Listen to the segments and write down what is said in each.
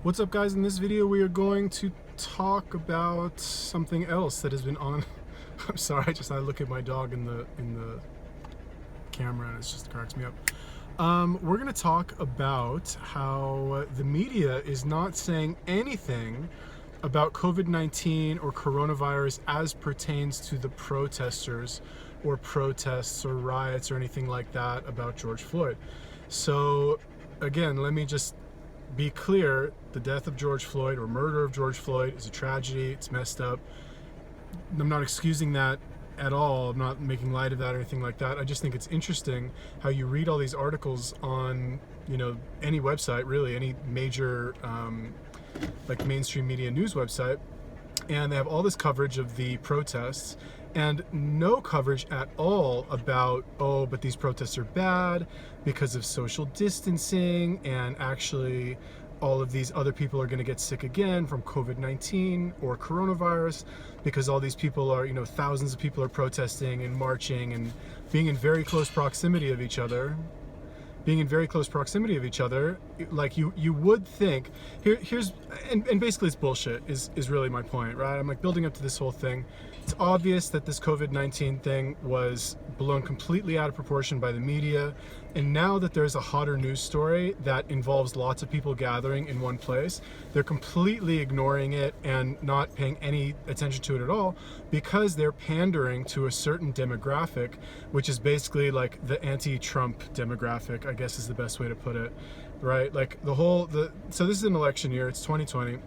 What's up, guys? In this video we are going to talk about something else that has been on I'm sorry, I look at my dog in the camera and it just cracks me up. We're going to talk about how the media is not saying anything about COVID-19 or coronavirus as pertains to the protesters or protests or riots or anything like that about George Floyd. So again, let me just be clear, the death of George Floyd or murder of George Floyd is a tragedy. It's messed up. I'm not excusing that at all. I'm not making light of that or anything like that. I just think it's interesting how you read all these articles on, any website, really, any major like mainstream media news website, and they have all this coverage of the protests and no coverage at all about, oh, but these protests are bad because of social distancing, and actually all of these other people are going to get sick again from COVID-19 or coronavirus because all these people are, thousands of people are protesting and marching and being in very close proximity of each other. Like you would think, here's basically it's bullshit is really my point, right? I'm like building up to this whole thing. It's obvious that this COVID-19 thing was blown completely out of proportion by the media, and now that there's a hotter news story that involves lots of people gathering in one place, they're completely ignoring it and not paying any attention to it at all because they're pandering to a certain demographic, which is basically like the anti-Trump demographic, I guess is the best way to put it, right? Like so this is an election year, it's 2020,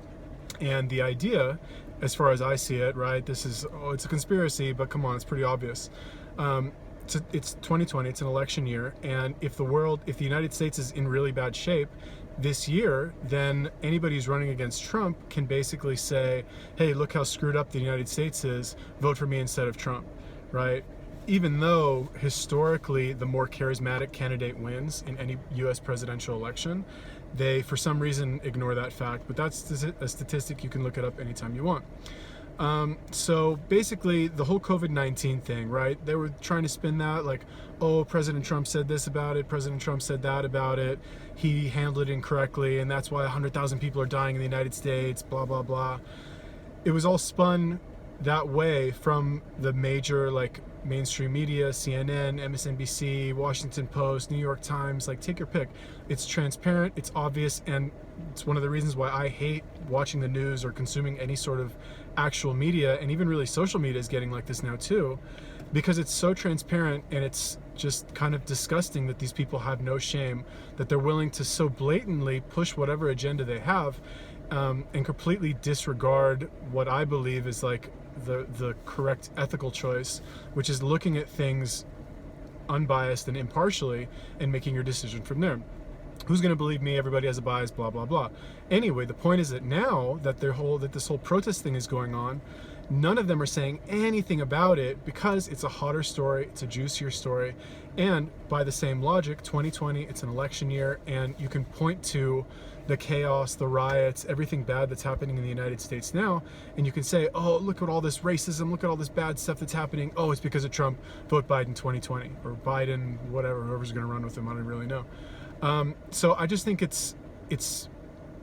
and the idea, as far as I see it, right, it's a conspiracy, but come on, it's pretty obvious. It's 2020, it's an election year, and if the United States is in really bad shape this year, then anybody who's running against Trump can basically say, hey, look how screwed up the United States is, vote for me instead of Trump, right? Even though historically the more charismatic candidate wins in any US presidential election, they for some reason ignore that fact, but that's a statistic. You can look it up anytime you want. So basically the whole COVID-19 thing, right? They were trying to spin that like, oh, President Trump said this about it, President Trump said that about it, he handled it incorrectly, and that's why 100,000 people are dying in the United States, blah, blah, blah. It was all spun that way from the major like mainstream media, CNN, MSNBC, Washington Post, New York Times, like take your pick. It's transparent, it's obvious, and it's one of the reasons why I hate watching the news or consuming any sort of actual media, and even really social media is getting like this now too, because it's so transparent, and it's just kind of disgusting that these people have no shame, that they're willing to so blatantly push whatever agenda they have, and completely disregard what I believe is like the correct ethical choice, which is looking at things unbiased and impartially and making your decision from there. Who's going to believe me? Everybody has a bias, blah, blah, blah. Anyway, the point is that now that this whole protest thing is going on, none of them are saying anything about it because it's a hotter story, it's a juicier story, and by the same logic, 2020, it's an election year, and you can point to the chaos, the riots, everything bad that's happening in the United States now, and you can say, oh, look at all this racism, look at all this bad stuff that's happening, oh, it's because of Trump, vote Biden 2020, or Biden, whatever, whoever's going to run with him, I don't really know. So I just think it's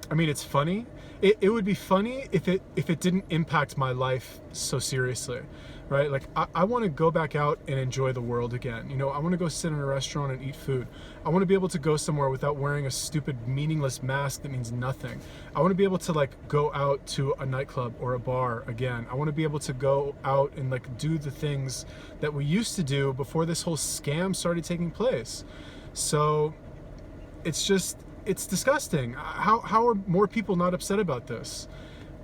funny. It would be funny if it didn't impact my life so seriously, right? Like I want to go back out and enjoy the world again. I want to go sit in a restaurant and eat food. I want to be able to go somewhere without wearing a stupid meaningless mask that means nothing. I want to be able to like go out to a nightclub or a bar again. I want to be able to go out and like do the things that we used to do before this whole scam started taking place. So it's disgusting. How are more people not upset about this?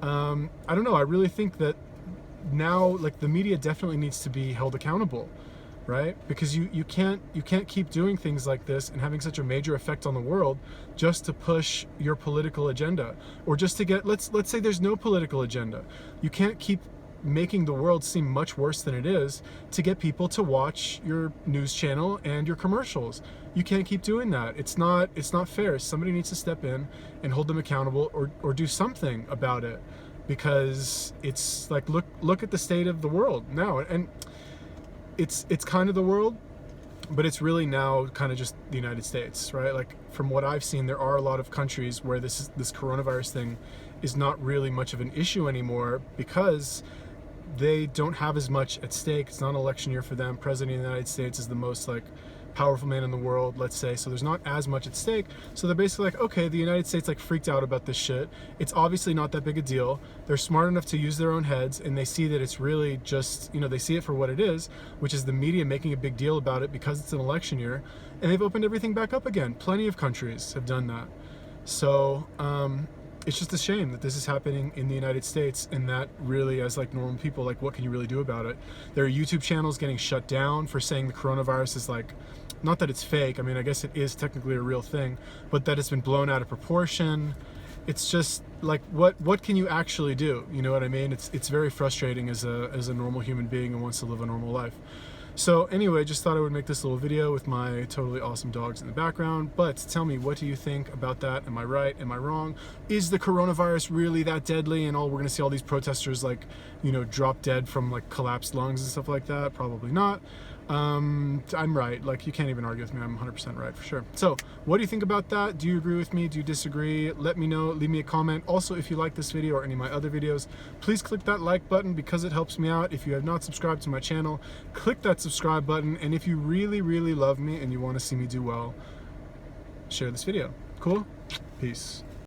I don't know. I really think that now, like, the media definitely needs to be held accountable, right? Because you can't keep doing things like this and having such a major effect on the world just to push your political agenda, or just to get, let's say there's no political agenda. You can't keep making the world seem much worse than it is to get people to watch your news channel and your commercials. You can't keep doing that. It's not fair. Somebody needs to step in and hold them accountable, or do something about it, because it's like, look at the state of the world now, and it's kind of the world but it's really now kind of just the United States, right? Like from what I've seen, there are a lot of countries where this coronavirus thing is not really much of an issue anymore because they don't have as much at stake. It's not an election year for them. President of the United States is the most like powerful man in the world, let's say, so there's not as much at stake. So they're basically like, okay, the United States like freaked out about this shit. It's obviously not that big a deal. They're smart enough to use their own heads, and they see that it's really just, you know, they see it for what it is, which is the media making a big deal about it because it's an election year, and they've opened everything back up again. Plenty of countries have done that. So it's just a shame that this is happening in the United States, and that really, as like normal people, like what can you really do about it? There are YouTube channels getting shut down for saying the coronavirus is like, not that it's fake, I mean, I guess it is technically a real thing, but that it's been blown out of proportion. It's just like, what can you actually do? You know what I mean? It's very frustrating as a normal human being who wants to live a normal life. So anyway, just thought I would make this little video with my totally awesome dogs in the background. But tell me, what do you think about that? Am I right? Am I wrong? Is the coronavirus really that deadly? And we're gonna see all these protesters like, you know, drop dead from like collapsed lungs and stuff like that? Probably not. I'm right. Like, you can't even argue with me. I'm 100% right for sure. So what do you think about that? Do you agree with me? Do you disagree? Let me know. Leave me a comment. Also, if you like this video or any of my other videos, please click that like button because it helps me out. If you have not subscribed to my channel, click that subscribe button. And if you really, really love me and you want to see me do well, share this video. Cool? Peace.